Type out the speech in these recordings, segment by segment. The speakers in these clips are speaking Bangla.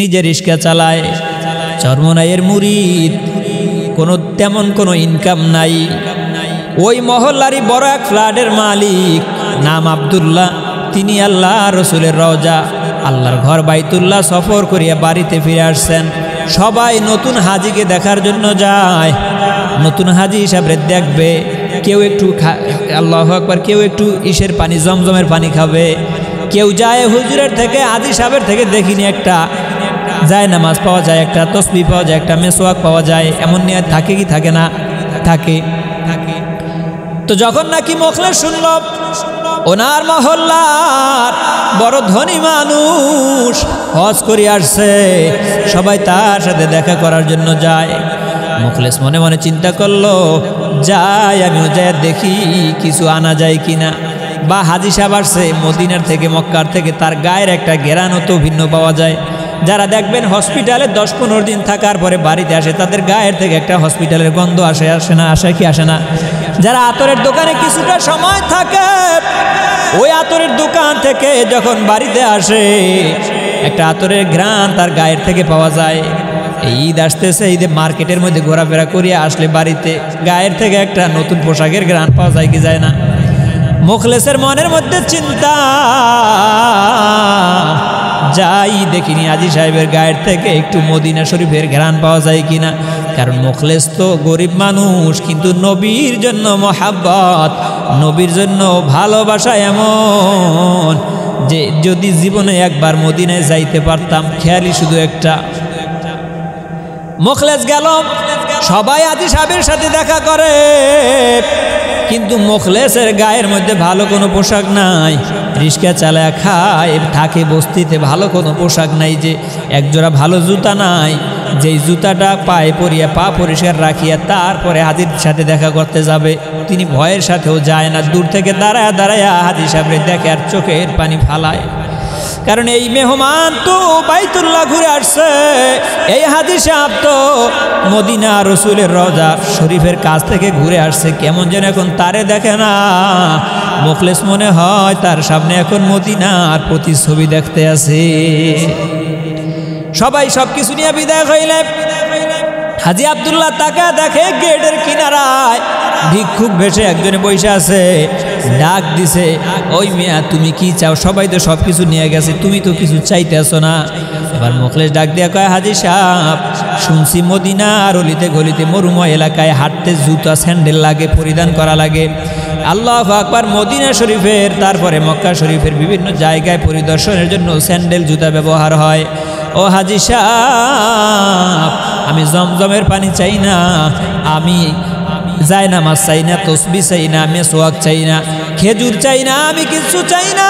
নিজে রিক্সা চালায়, চরমনাইয়ের মুরিদ, তেমন কোনো ইনকাম নাই। ওই মহল্লারই বড় এক ফ্ল্যাটের মালিক, নাম আব্দুল্লাহ। তিনি আল্লাহ রসুলের রওজা, আল্লাহর ঘর বাইতুল্লাহ সফর করিয়া বাড়িতে ফিরে আসছেন। সবাই নতুন হাজিকে দেখার জন্য যায়, নতুন হাজি হিসাবে দেখবে। কেউ একটু আল্লাহু আকবার, কেউ একটু ইসের পানি, জমজমের পানি খাবে, কেউ যায় হুজুরের থেকে, হাজি সাহেবের থেকে দেখিনি একটা যায় নামাজ পাওয়া যায়, একটা তসবিহ পাওয়া যায়, একটা মেসওয়াক পাওয়া যায়, এমন নিয়ে থাকে কি থাকে না? থাকে। তো যখন নাকি মোখলেস শুনল ওনার মহল্লার বড় ধনী মানুষ হজ করে আসছে, সবাই তার সাথে দেখা করার জন্য যায়। মোখলেস মনে মনে চিন্তা করলো, যাই আমিও যাই দেখি কিছু আনা যায় কিনা। বা হাজি সাহেব আসছে মদিনার থেকে, মক্কার থেকে, তার গায়ের একটা ঘেরানো তো ভিন্ন পাওয়া যায়। যারা দেখবেন হসপিটালে 10-15 দিন থাকার পরে বাড়িতে আসে, তাদের গায়ের থেকে একটা হসপিটালের গন্ধ আসে না? আসে কি আসে না? যারা আতরের দোকানে কিছুটা সময় থাকে, ওই আতরের দোকান থেকে যখন বাড়িতে আসে, একটা আতরের ঘ্রাণ তার গায়ের থেকে পাওয়া যায়। এই ঈদ আসতেছে, ঈদে মার্কেটের মধ্যে ঘোরাফেরা করিয়া আসলে বাড়িতে গায়ের থেকে একটা নতুন পোশাকের ঘ্রাণ পাওয়া যায় কি যায় না? মোখলেসের মনের মধ্যে চিন্তা, যাই দেখিনি হাজি সাহেবের গায়ের থেকে একটু মদিনা শরীফের ঘ্রাণ পাওয়া যায় কিনা। কারণ মোখলেস তো গরিব মানুষ, কিন্তু নবীর জন্য মহাব্বত, নবীর জন্য ভালোবাসা এমন যে যদি জীবনে একবার মদিনায় যাইতে পারতাম, খেয়ালি শুধু একটা। মোখলেস গেল, সবাই হাজি সাহেবের সাথে দেখা করে, কিন্তু মোখলেসের গায়ের মধ্যে ভালো কোনো পোশাক নাই। রিক্সা চালায় খায়, থাকে বস্তিতে, ভালো কোনো পোশাক নাই, যে একজোড়া ভালো জুতা নাই, যেই জুতাটা পায়ে পরিয়া পা পরিষ্কার রাখিয়া তারপরে হাজির সাথে দেখা করতে যাবে। তিনি ভয়ের সাথেও যায় না, দূর থেকে দাঁড়ায় দাঁড়ায় হাজি সাহেবের দেখে আর চোখের পানি ফালায়। কারণ এই মেহমান তো বাইতুল্লাহ ঘুরে আসছে, এই হাজি সাহেব তো মদিনা রসুলের রওজা শরীফের কাছ থেকে ঘুরে আসছে, কেমন যেন এখন তারে দেখে না। মোখলেস মনে হয় তার সামনে এখন মদিনার প্রতিচ্ছবি দেখতে আছে। সবাই সবকিছু নিয়ে বিদায় হইলে হাজি আব্দুল্লাহ তাকা দেখে গেটের কিনারায় ভিক্ষুক বেশে একজনে বসে আছে। ডাক দিছে, ওই মিয়া তুমি কি চাও? সবাই তো সব কিছু নিয়ে গেছে, তুমি তো কিছু চাইতেছো না। এবার মোখলেস ডাক দিয়া কয়, হাজি সাহেব, শুনছি মদিনার অলিতে গলিতে মরুময় এলাকায় হাঁটতে জুতা স্যান্ডেল লাগে, পরিধান করা লাগে। আল্লাহু আকবার, মদিনা শরীফের তারপরে মক্কা শরীফের বিভিন্ন জায়গায় পরিদর্শনের জন্য স্যান্ডেল জুতা ব্যবহার হয়। ও হাজি সাহেব, আমি জমজমের পানি চাই না, আমি যায় নামাজ চাই না, তসবিহ চাই না, মেসওয়াক চাই না, খেজুর চাই না, আমি কিছু চাই না।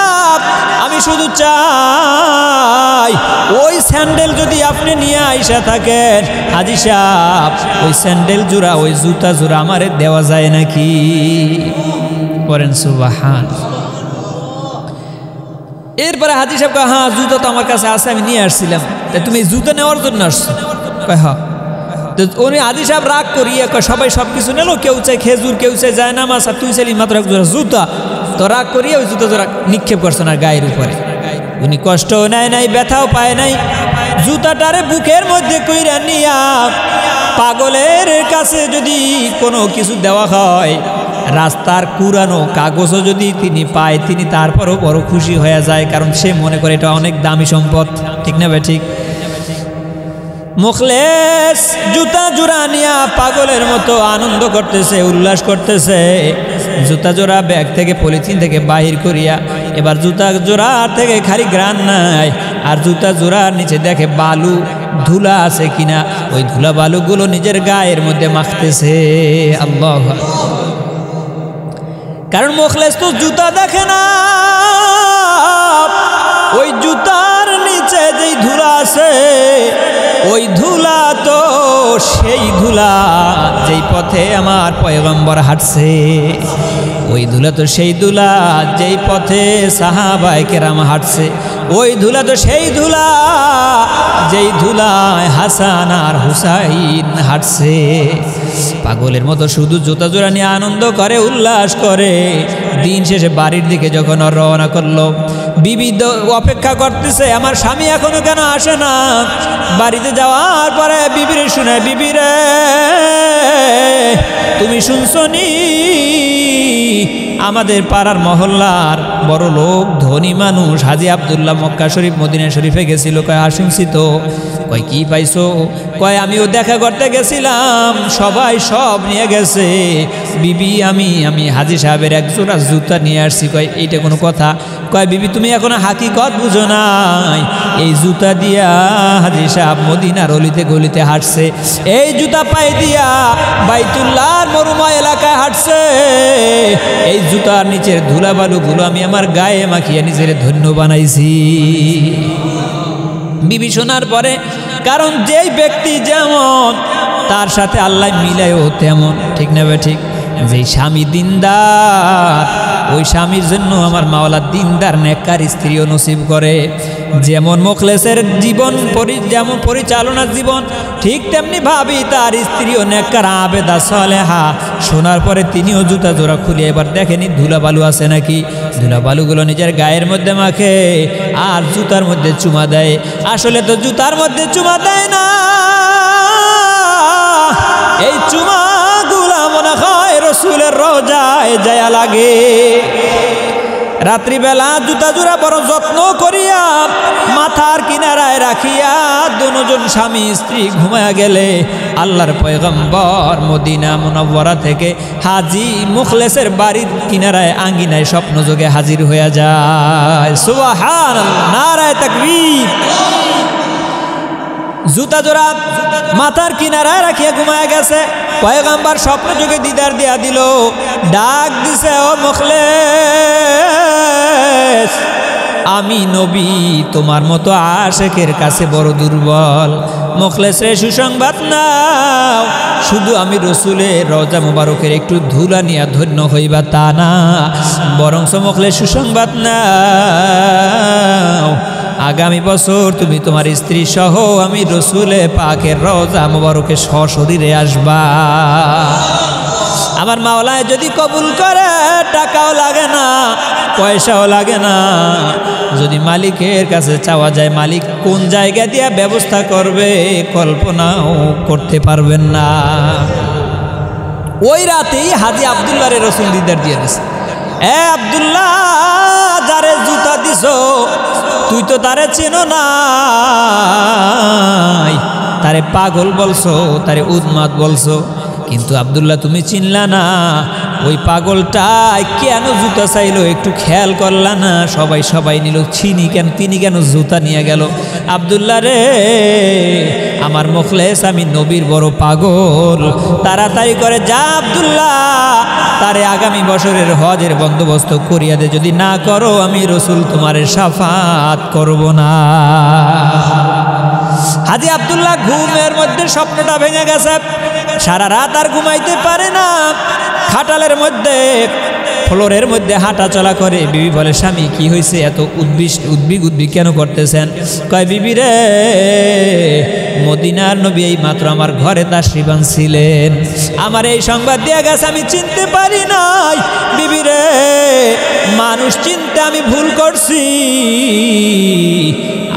আমি শুধু চাই ওই স্যান্ডেল যদি আপনি নিয়ে আইসা থাকেন হাজি সাহেব, ওই স্যান্ডেল জোড়া, ওই জুতা জোড়া আমারে দেওয়া যায় নাকি? করেন সুবহান। এরপরে হাজি সাহেব কয়, হ্যাঁ জুতা তো আমার কাছে আছে, আমি নিয়ে আসছিলাম। তাই তুমি জুতা নেওয়ার জন্য আসছো? কয় হ্যাঁ। তো উনি হাজি সাহেব রাগ করিয়ে কয়, সবাই সব কিছু নিল, কেউ চাই খেজুর, কেউ চাই যায় নামাজ, আর তুই চাইলি মাত্র এক জোড়া জুতা। তো রাগ করিয়ে ওই জুতা জোড়া নিক্ষেপ করছেন আর গায়ের উপরে। উনি কষ্টও নেয় নাই, ব্যথাও পায় নাই, জুতাটারে বুকের মধ্যে কইরা নিয়া, পাগলের কাছে যদি কোনো কিছু দেওয়া হয়, রাস্তার কুরানো কাগজও যদি তিনি পায়, তিনি তারপরও বড় খুশি হয়ে যায়, কারণ সে মনে করে এটা অনেক দামি সম্পদ। ঠিক না ভাই? ঠিক। মুখলেস জুতা জোড়া নিয়া পাগলের মতো আনন্দ করতেছে, উল্লাস করতেছে। জুতা জোড়া ব্যাগ থেকে, পলিথিন থেকে বাহির করিয়া, এবার জুতা জোড়া থেকে খালি গ্রান নাই, আর জুতা জোড়ার নিচে দেখে বালু ধুলা আছে কিনা, ওই ধুলা বালুগুলো নিজের গায়ের মধ্যে মাখতেছে। আল্লাহু আকবার। কারণ মুখলেস তো জুতা দেখে না, ওই জুতার নিচে যেই ধুলা আছে, ওই ধুলা তো সেই ধুলা যেই পথে আমার পয়গম্বর হাঁটছে, ওই ধুলা তো সেই ধুলা যেই পথে সাহাবায়ে কেরাম হাঁটছে, ওই ধুলা তো সেই ধুলা যেই ধুলায় হাসান আর হুসাইন হাঁটছে। পাগলের মতো শুধু জুতা জোড়া নিয়ে আনন্দ করে, উল্লাস করে। দিন শেষে বাড়ির দিকে যখন রওনা করলো, বিবি অপেক্ষা করতেছে, আমার স্বামী এখনো কেন আসে না। বাড়িতে যাওয়ার পরে বিবিরে শুনে, বিবিরে তুমি শুনছনি আমাদের পাড়ার মহল্লার বড় লোক ধনী মানুষ হাজী আব্দুল্লাহ মক্কা শরীফ মদিনা শরীফে গেছিল। কয় শুনছি তো। কয় কি পাইছো? কয় আমিও দেখা করতে গেছিলাম, সবাই সব নিয়ে গেছে। বিবি আমি হাজী সাহেবের এক জোড়া জুতা নিয়ে আসছি। কয় এইটা কোনো কথা? কয় বিবি তুমি এখনো হাকিকত বুঝো নাই, এই জুতা দিয়া হাজী সাহেব মদিনার অলিতে গলিতে হাঁটছে, এই জুতা পায়ে দিয়া বাইতুল্লাহর মরুময় এলাকায় হাঁটছে। এই জুতার নিচের ধুলাবালুগুলো আমি আমার গায়ে মাখিয়ে নিজের ধন্য বানাইছি। বিবি শোনার পরে, কারণ যেই ব্যক্তি যেমন তার সাথে আল্লাহ মিলায়ও তেমন, ঠিক না বে ঠিক? যেই স্বামী দিনদার, ওই স্বামীর জন্য আমার মাওলা দিনদার নেককার স্ত্রীও নসিব করে। যেমন মুখলেসের জীবন যেমন পরিচালনার জীবন, ঠিক তেমনি ভাবি তার স্ত্রীও নেককার আবেদা সালেহা। শোনার পরে তিনিও জুতা জোড়া খুলে এবার দেখেনি ধুলাবালু আছে নাকি। ধুলাবালুগুলো নিজের গায়ের মধ্যে মাখে আর জুতার মধ্যে চুমা দেয়। আসলে তো জুতার মধ্যে চুমা দেয় না, এই চুমাগুলা মনে হয় রসুলের রওজায় যায় লাগে। রাত্রিবেলা জুতা জোড়া বড় যত্ন করিয়া মাথার কিনারায় রাখিয়া দুজন স্বামী স্ত্রী ঘুমায়া গেলে আল্লাহর পয়গম্বর মদিনা মুনাওয়ারা থেকে হাজী মুখলেসের বাড়ির কিনারায় আঙ্গিনায় স্বপ্ন যোগে হাজির হয়ে যায়। সুবহানাল্লাহ, নারায়ে তাকবীর। জুতা জোড়া মাথার কিনারায় রাখিয়া ঘুমায়া গেছে। পয়গম্বর স্বপ্ন যোগে দিদার দিয়া দিল, ডাক দিছে, ও মুখলেস, আমি নবী তোমার মতো আশেকের কাছে বড় দুর্বল। মুখলেসে সুসংবাদ নাও, শুধু আমি রসুলের রওজা মুবারকের একটু ধুলা নিয়া ধন্য হইবা তা না, বরং মুখলেস সুসংবাদ নাও, আগামী বছর তুমি তোমার স্ত্রী সহ আমি রসুলে পাকের রওজা মুবারকে সশরীরে আসবা। আমার মাওলায় যদি কবুল করে, টাকাও লাগে না, পয়সাও লাগে না। যদি মালিকের কাছে চাওয়া যায়, মালিক কোন জায়গা দিয়া ব্যবস্থা করবে কল্পনাও করতে পারবেন না। ওই রাতেই হাজী আব্দুল্লাহরে রসুল দিদার দিয়ে দিছে। এ আব্দুল্লাহ, যারে জুতা দিছো তুই তো তারে চেনো নাই, তারে পাগল বলছো, তারে উন্মাদ বলছো, কিন্তু আব্দুল্লাহ তুমি চিনলা না। ওই পাগলটাই কেন জুতা চাইলো একটু খেয়াল করলা না? সবাই নিল, তিনি কেন জুতা নিয়ে গেল? আব্দুল্লাহ রে, আমার মুখলেস আমি নবীর বড় পাগল, তাড়াতাড়ি করে যা আব্দুল্লাহ, তারে আগামী বছরের হজের বন্দোবস্ত করিয়া দে, যদি না করো আমি রসুল তোমার শাফাত করব না। হাজী আব্দুল্লাহ ঘুমের মধ্যে স্বপ্নটা ভেঙে গেছে, সারা রাত আর ঘুমাইতে পারে না। খাটালের মধ্যে ফ্লোরের মধ্যে হাঁটা চলা করে। বিবি বলে, স্বামী কি হয়েছে, এত উদ্বিগ কেন করতেছেন? কয়, বিবি রে, মদিনার নবী এই মাত্র আমার ঘরে তাশরীফ আনছিলেন, আমার এই সংবাদ দিয়ে গেছে, আমি চিনতে পারি নাই। বিবি রে, মানুষ চিনতে আমি ভুল করছি,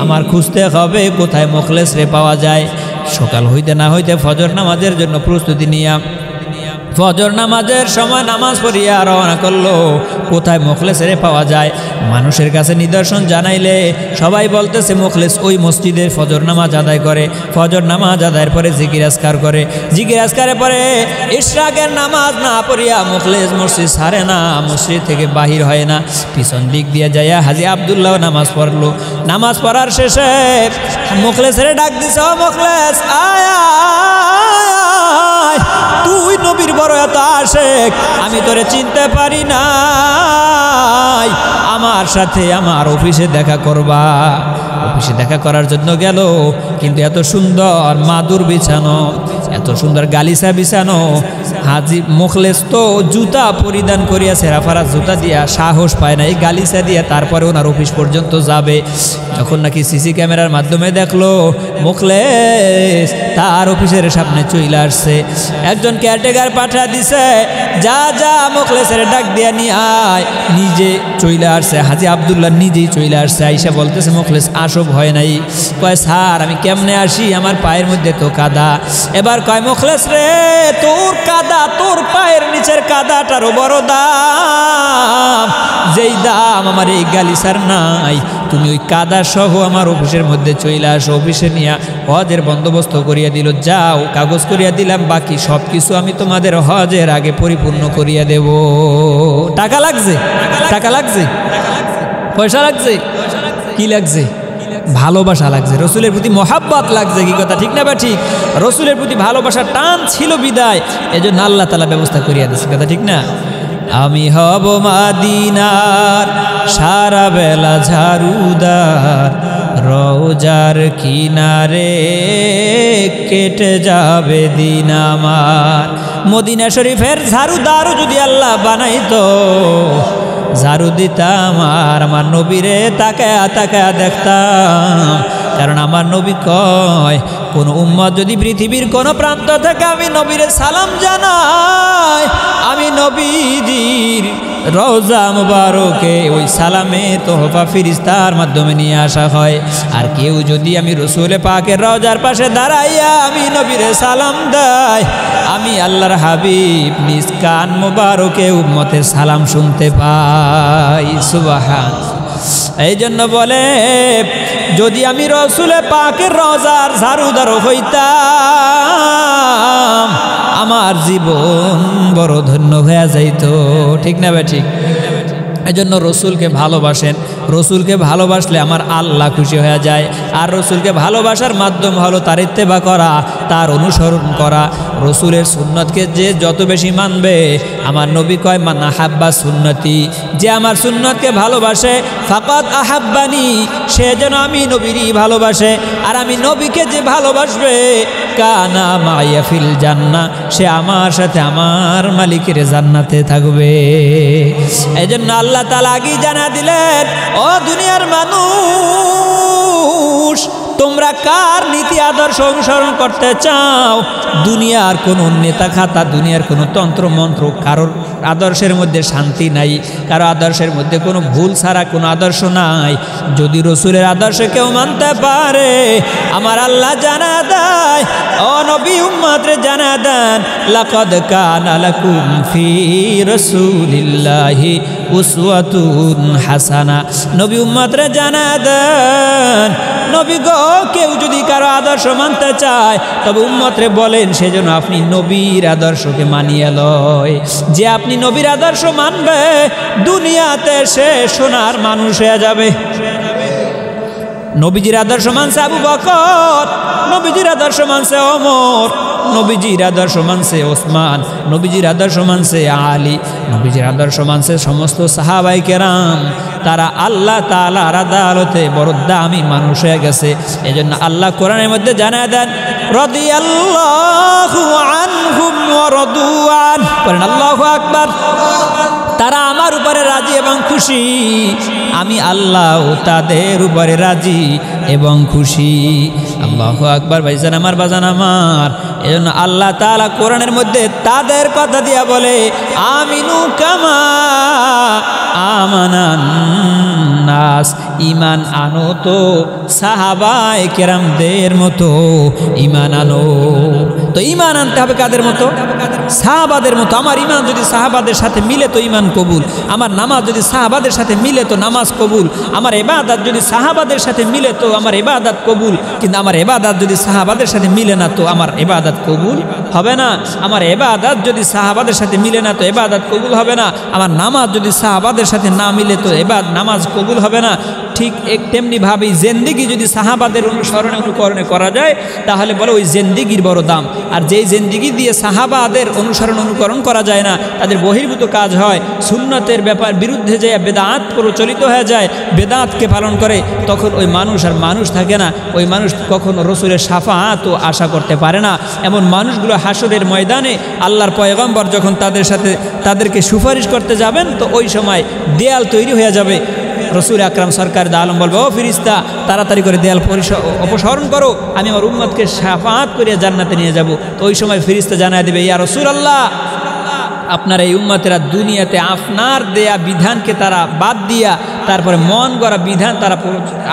আমার খুঁজতে হবে কোথায় মুখলেস রে পাওয়া যায়। সকাল হইতে না হইতে ফজর নামাজের জন্য প্রস্তুতি নিয়া ফজর নামাজের সময় নামাজ পড়িয়া রওনা করলো, কোথায় মুখলেসের পাওয়া যায়। মানুষের কাছে নিদর্শন জানাইলে সবাই বলতেছে মুখলেস ওই মসজিদে ফজর নামাজ আদায় করে, ফজর নামাজ আদায়ের পরে জিকির আজকার করে, জিকির আজকারের পরে ইশরাকের নামাজ না পড়িয়া মুখলেস মসজিদ ছাড়ে না, মসজিদ থেকে বাহির হয় না, পিছন দিক দিয়ে যাইয়া হাজী আব্দুল্লাহ নামাজ পড়লো। নামাজ পড়ার শেষে মুখলেসের ডাক দিছে, ও মুখলেস, আয়া তুই নবীর বড় এত আশেক, আমি তোরে চিনতে পারি নাই, আমার সাথে আমার অফিসে দেখা করবা। অফিসে দেখা করার জন্য গেল, কিন্তু এত সুন্দর মাদুর বিছানো, এত সুন্দর গালিচা বিছানো, হাজি মুখলেস তো জুতা পরিধান করিয়া সেরাফারা জুতা দিয়া সাহস পায় না এই গালিচা দিয়া তারপরে ওনার অফিস পর্যন্ত যাবে। যখন নাকি সিসি ক্যামেরার মাধ্যমে দেখলো মুখলেস তার অফিসের সামনে চলে আসছে, একজন কেয়ারটেকার পাঠা দিছে, যা যা মুখলেসের ডাক দিয়া নিয়ে আয়। নিজে চলে আসছে, হাজি আব্দুল্লাহ নিজেই চলে আসছে, আইসা বলতেছে মুখলেস আসো, ভয় নাই। কয় স্যার আমি কেমনে আসি, আমার পায়ের মধ্যে তো কাদা। এবার কয় মুখলেস রে তোর কাদা, তোর পায়ের নিচের কাদাটারও বড় দাম, যেই দাম আমার এই গালিচার নাই। তুমি ওই কাদা সহ আমার অফিসের মধ্যে চলে আসো। অফিসে নিয়ে হজের বন্দোবস্ত করিয়া দিল, যাও কাগজ করিয়া দিলাম, বাকি সব কিছু আমি তোমাদের হজের আগে পরিপূর্ণ করিয়া দেব। টাকা লাগছে, টাকা লাগছে, পয়সা লাগছে, কি লাগছে? ভালোবাসা লাগছে, রসুলের প্রতি মহাব্বত লাগছে। কি কথা ঠিক না বা ঠিক? রসুলের প্রতি ভালোবাসার টান ছিল বিদায়, এজন্য আল্লাহ তাআলা ব্যবস্থা করিয়া দিচ্ছে। কথা ঠিক না? আমি হব মাদিনার সারা বেলা ঝাড়ুদার, রওজার কিনারে কেটে যাবে দিন আমার। মদিনা শরীফের ঝাড়ুদারও যদি আল্লাহ বানাইতো, ঝাড়ু দিতাম আর আমার নবীরে তাকায়া তাকায়া দেখতাম। কারণ আমার নবী কয়, কোন উম্মত যদি পৃথিবীর কোন প্রান্ত থেকে আমি নবীরে সালাম জানাই, আমি নবীজির রওজা মুবারকে ওই সালামে তোহফা ফিরিস্তার মাধ্যমে নিয়ে আসা হয়। আর কেউ যদি আমি রসুলে পাকের রওজার পাশে দাঁড়াইয়া আমি নবীরে সালাম দেয়, আমি আল্লাহর হাবিব নিজ কান মুবারকে উম্মতের সালাম শুনতে পাই। সুবহান। এই জন্য বলে, যদি আমি রসুলে পাকের রওজার ঝাড়ুদার হইতাম, আমার জীবন বড় ধন্য হয়ে যাইত। ঠিক না ভাই? ঠিক। এই জন্য রসুলকে ভালোবাসেন, রসুলকে ভালোবাসলে আমার আল্লাহ খুশি হয়ে যায়। আর রসুলকে ভালোবাসার মাধ্যম হলো তার ইত্তেবা করা, তার অনুসরণ করা। রসুলের সুন্নতকে যে যত বেশি মানবে, আমার নবী কয় মান আহাব্বা সুন্নতি, যে আমার সুন্নতকে ভালোবাসে ফাকাদ আহাব্বানি, সে যেন আমি নবীরই ভালোবাসে। আর আমি নবীকে যে ভালোবাসবে কানা মাইয়া ফিল জান্নাহ, সে আমার সাথে আমার মালিকের জান্নাতে থাকবে। এই জন্য আল্লাহ তাআলা আগেই জানা দিলেন, ও দুনিয়ার মানুষ, তোমরা কার নীতি আদর্শ অনুসরণ করতে চাও? দুনিয়ার কোনো নেতা খাতা, দুনিয়ার কোনো তন্ত্র মন্ত্র, কারোর আদর্শের মধ্যে শান্তি নাই, কারো আদর্শের মধ্যে কোনো ভুল ছাড়া কোনো আদর্শ নাই। যদি রসুলের আদর্শ কেউ মানতে পারে, আমার আল্লাহ জানা দেয়, ও নবী উম্মতরে জানা দেন, লাকাদ কানা লাকুম ফি রাসূলিল্লাহি উসওয়াতুন হাসানা। নবী উম্মতরে জানা দেন, নবী গো, কেউ যদি কারো আদর্শ মানতে চায়, তবে উম্মতরে বলেন সেজন্য আপনি নবীর আদর্শকে মানিয়ে লয়। যে আপনি নবীর আদর্শ মানবে, দুনিয়াতে সে সোনার মানুষ হয়ে যাবে। নবীজির আদর্শ মানছে আবু বকর, নবীজির আদর্শ মানছে ওমর, নবীজির আদর্শ মানছে ওসমান, নবীজির আদর্শ মানছে আলী, নবীজির আদর্শ মানছে সমস্ত সাহাবায়ে কেরাম। তারা আল্লাহ তাআলার আদালতে বড় দামি মানুষ হয়ে গেছে। এজন্য আল্লাহ কোরআনের মধ্যে জানায় দেন, রাদিয়াল্লাহু আনহুম ওয়া রাদু আন। বলেন আল্লাহু আকবার। তারা আমার উপরে রাজি এবং খুশি, আমি আল্লাহ তাদের উপরে রাজি এবং খুশি। আল্লাহু আকবার। ভাইজান আমার, বাজান আমার, এজন্য আল্লাহ তাআলা কোরআনের মধ্যে তাদের কথা দিয়া বলে, আমিনু কামা আমানান নাস, ঈমান আনো তো সাহাবায়ে কেরামদের মতো ঈমান আনো। তো ঈমান আনতে হবে কাদের মতো? সাহাবাদের মতো। আমার ঈমান যদি সাহাবাদের সাথে মিলে তো ঈমান কবুল, আমার নামাজ যদি সাহাবাদের সাথে মিলে তো নামাজ কবুল, আমার ইবাদত যদি সাহাবাদের সাথে মিলে তো আমার ইবাদত কবুল। কিন্তু আমার ইবাদত যদি সাহাবাদের সাথে মিলে না তো আমার ইবাদত কবুল হবে না। আমার ইবাদত যদি সাহাবাদের সাথে মিলে না তো ইবাদত কবুল হবে না। আমার নামাজ যদি সাহাবাদের সাথে না মিলে তো নামাজ কবুল হবে না। ঠিক তেমনিভাবেই জেন্দিগি যদি সাহাবাদের অনুসরণে অনুকরণে করা যায় তাহলে বলে ওই জেন্দিগির বড় দাম। আর যেই জেন্দিগি দিয়ে সাহাবাদের অনুসরণ অনুকরণ করা যায় না, তাদের বহির্ভূত কাজ হয়, সুন্নতের ব্যাপার বিরুদ্ধে যে বেদাত প্রচলিত হয়ে যায়, বেদাতকে পালন করে, তখন ওই মানুষ আর মানুষ থাকে না। ওই মানুষ কখনো রসুলের শাফাআতও আশা করতে পারে না। এমন মানুষগুলো হাসরের ময়দানে আল্লাহর পয়গম্বর যখন তাদেরকে সুপারিশ করতে যাবেন, তো ওই সময় দেয়াল তৈরি হয়ে যাবে। রসুল আকরাম সরকার দা আলম বলবে, ও ফিরিস্তা, তাড়াতাড়ি করে দেয়াল অপসারণ করো, আমি আমার উম্মতকে শাফাআত করিয়া জান্নাতে নিয়ে যাব। তো ওই সময় ফিরিস্তা জানায় দেবে, ইয়া রাসূলুল্লাহ, আপনার এই উম্মতেরা দুনিয়াতে আপনার দেয়া বিধানকে তারা বাদ দিয়া তারপরে মন গড়া বিধান তারা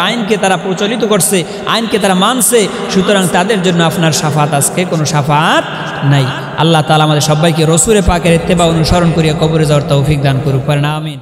আইনকে তারা প্রচলিত করছে, আইনকে তারা মানছে, সুতরাং তাদের জন্য আপনার শাফাত আজকে কোনো শাফাত নাই। আল্লাহ তাআলা আমাদের সবাইকে রসুলে পাকের ইত্তেবা অনুসরণ করিয়া কবরে যাওয়ার তৌফিক দান করুক। আমিন।